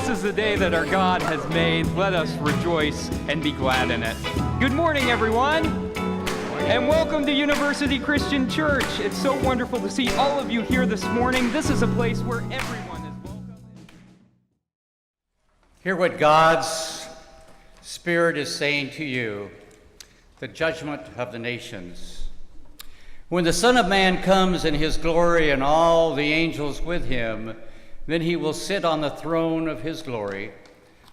This is the day that our God has made. Let us rejoice and be glad in it. Good morning, everyone, and welcome to University Christian Church. It's so wonderful to see all of you here this morning. This is a place where everyone is welcome. Hear what God's Spirit is saying to you, the judgment of the nations. When the Son of Man comes in his glory and all the angels with him, then he will sit on the throne of his glory.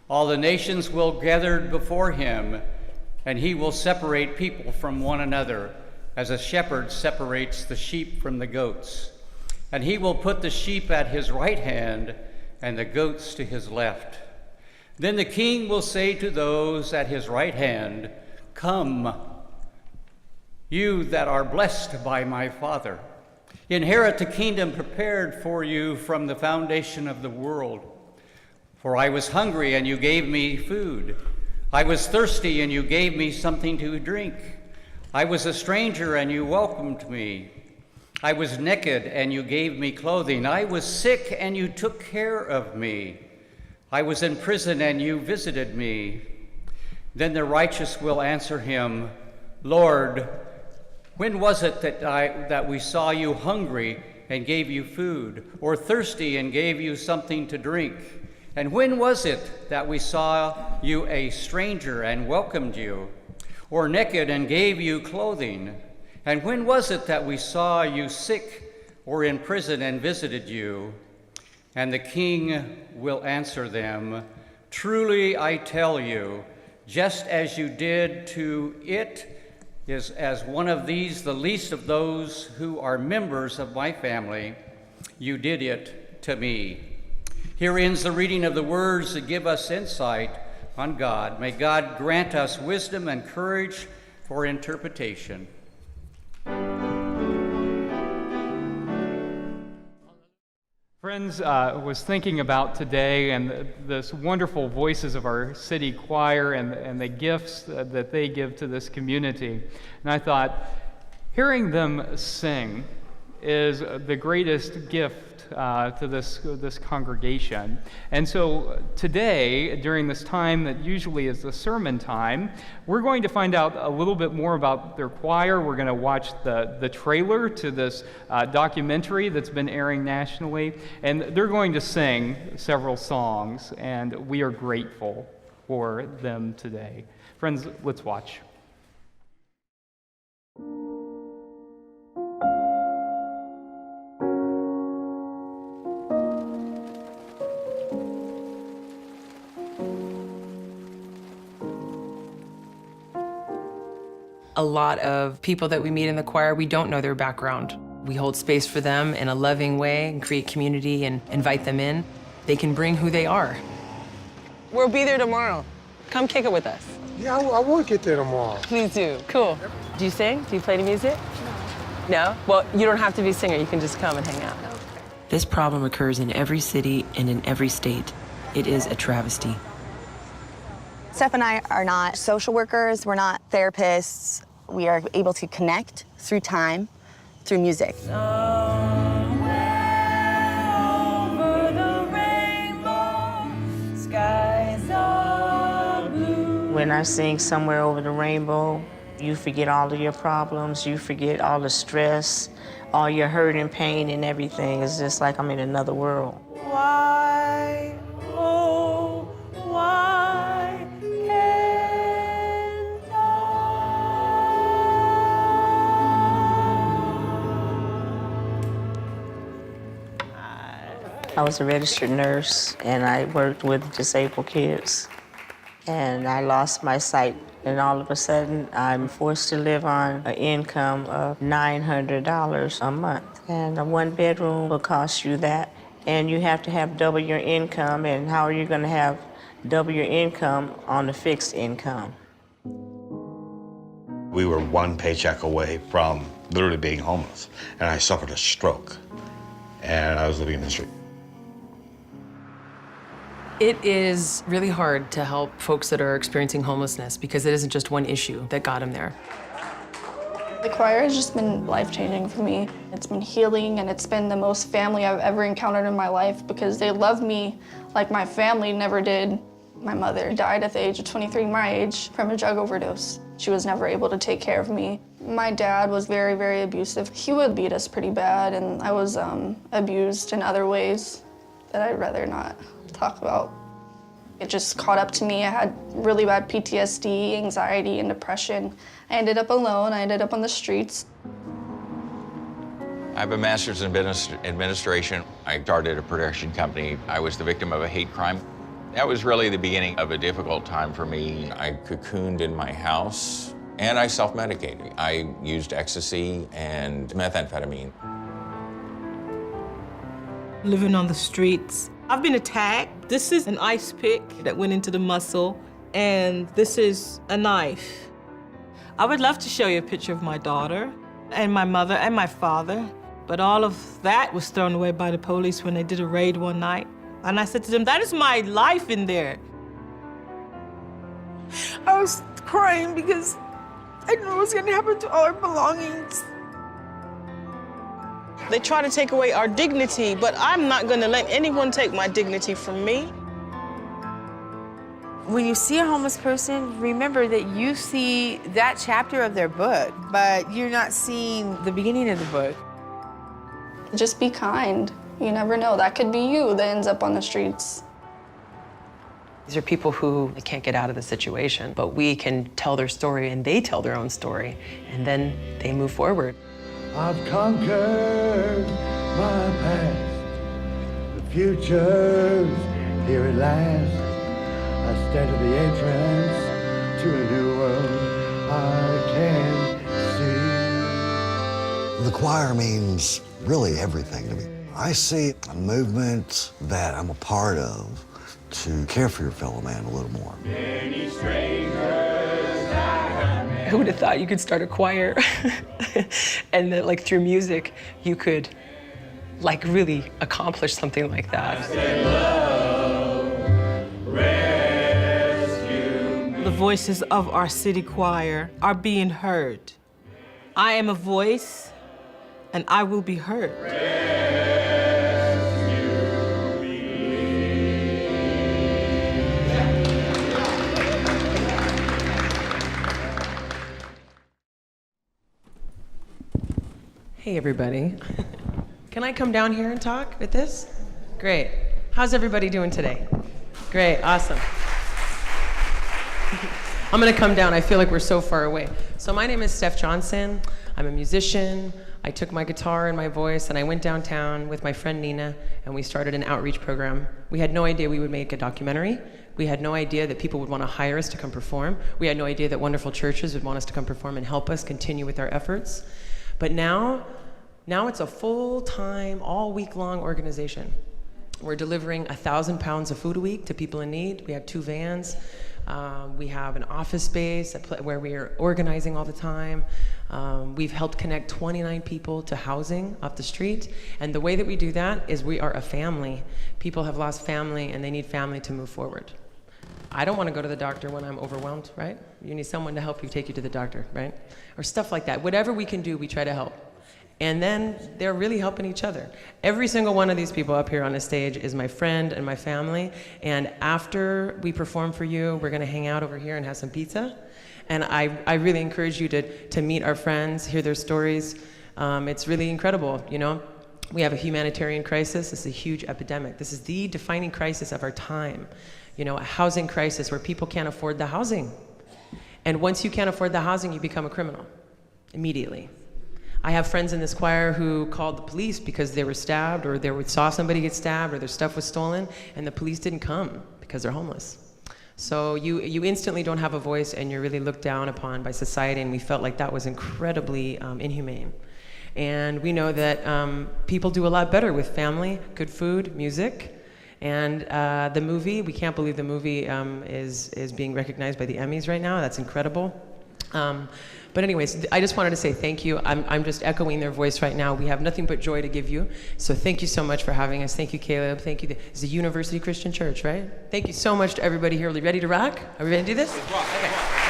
All the nations will gather before him, and he will separate people from one another, as a shepherd separates the sheep from the goats. And he will put the sheep at his right hand and the goats to his left. Then the king will say to those at his right hand, "Come, you that are blessed by my Father. Inherit the kingdom prepared for you from the foundation of the world. For I was hungry, and you gave me food. I was thirsty, and you gave me something to drink. I was a stranger, and you welcomed me. I was naked, and you gave me clothing. I was sick, and you took care of me. I was in prison, and you visited me." Then the righteous will answer him, "Lord, when was it that we saw you hungry and gave you food, or thirsty and gave you something to drink? And when was it that we saw you a stranger and welcomed you, or naked and gave you clothing? And when was it that we saw you sick or in prison and visited you?" And the king will answer them, "Truly I tell you, just as you did to it, is as one of these, the least of those who are members of my family, you did it to me." Here ends the reading of the words that give us insight on God. May God grant us wisdom and courage for interpretation. Friends, was thinking about today and this wonderful voices of our city choir and the gifts that they give to this community. And I thought, hearing them sing is the greatest gift to this congregation. And so today, during this time that usually is the sermon time, we're going to find out a little bit more about their choir. We're going to watch the trailer to this documentary that's been airing nationally, and they're going to sing several songs, and we are grateful for them today. Friends, let's watch. A lot of people that we meet in the choir, we don't know their background. We hold space for them in a loving way and create community and invite them in. They can bring who they are. We'll be there tomorrow. Come kick it with us. Yeah, I will get there tomorrow. Please do. Cool. Do you sing? Do you play any music? No? Well, you don't have to be a singer. You can just come and hang out. This problem occurs in every city and in every state. It is a travesty. Steph and I are not social workers, we're not therapists. We are able to connect through time, through music. When I sing Somewhere Over the Rainbow, you forget all of your problems, you forget all the stress, all your hurt and pain and everything. It's just like I'm in another world. Why, oh, why can't I was a registered nurse and I worked with disabled kids. And I lost my sight, and all of a sudden I'm forced to live on an income of $900 a month. And a one bedroom will cost you that, and you have to have double your income, and how are you gonna have double your income on a fixed income? We were one paycheck away from literally being homeless, and I suffered a stroke, and I was living in the street. It is really hard to help folks that are experiencing homelessness because it isn't just one issue that got them there. The choir has just been life-changing for me. It's been healing, and it's been the most family I've ever encountered in my life because they love me like my family never did. My mother died at the age of 23, my age, from a drug overdose. She was never able to take care of me. My dad was very, very abusive. He would beat us pretty bad, and I was abused in other ways that I'd rather not talk about. It just caught up to me. I had really bad PTSD, anxiety, and depression. I ended up alone. I ended up on the streets. I have a master's in business administration. I started a production company. I was the victim of a hate crime. That was really the beginning of a difficult time for me. I cocooned in my house, and I self-medicated. I used ecstasy and methamphetamine. Living on the streets. I've been attacked. This is an ice pick that went into the muscle, and this is a knife. I would love to show you a picture of my daughter and my mother and my father, but all of that was thrown away by the police when they did a raid one night. And I said to them, that is my life in there. I was crying because I knew what was gonna happen to all our belongings. They try to take away our dignity, but I'm not gonna let anyone take my dignity from me. When you see a homeless person, remember that you see that chapter of their book, but you're not seeing the beginning of the book. Just be kind. You never know. That could be you that ends up on the streets. These are people who can't get out of the situation, but we can tell their story and they tell their own story, and then they move forward. I've conquered my past. The future's here at last. I stand at the entrance to a new world I can see. The choir means really everything to me. I see a movement that I'm a part of to care for your fellow man a little more. Many strangers I have met. Who would have thought you could start a choir and that, like, through music, you could, like, really accomplish something like that? The voices of our city choir are being heard. I am a voice, and I will be heard. Hey, everybody. Can I come down here and talk with this? Great. How's everybody doing today? Great, awesome. I'm gonna come down. I feel like we're so far away. So my name is Steph Johnson. I'm a musician. I took my guitar and my voice and I went downtown with my friend Nina and we started an outreach program. We had no idea we would make a documentary. We had no idea that people would want to hire us to come perform. We had no idea that wonderful churches would want us to come perform and help us continue with our efforts. But now it's a full-time, all-week-long organization. We're delivering 1,000 pounds of food a week to people in need. We have 2 vans. We have an office space where we are organizing all the time. We've helped connect 29 people to housing off the street. And the way that we do that is we are a family. People have lost family and they need family to move forward. I don't want to go to the doctor when I'm overwhelmed, right? You need someone to help you take you to the doctor, right? Or stuff like that. Whatever we can do, we try to help. And then they're really helping each other. Every single one of these people up here on the stage is my friend and my family. And after we perform for you, we're gonna hang out over here and have some pizza. And I really encourage you to meet our friends, hear their stories. It's really incredible, you know? We have a humanitarian crisis. This is a huge epidemic. This is the defining crisis of our time. You know, a housing crisis where people can't afford the housing. And once you can't afford the housing, you become a criminal immediately. I have friends in this choir who called the police because they were stabbed or they saw somebody get stabbed or their stuff was stolen and the police didn't come because they're homeless. So you instantly don't have a voice and you're really looked down upon by society, and we felt like that was incredibly inhumane. And we know that people do a lot better with family, good food, music. And the movie, we can't believe the movie is being recognized by the Emmys right now. That's incredible. But anyways, I just wanted to say thank you. I'm just echoing their voice right now. We have nothing but joy to give you. So thank you so much for having us. Thank you, Caleb. Thank you. It's a University Christian Church, right? Thank you so much to everybody here. Are we ready to rock? Are we ready to do this? Okay.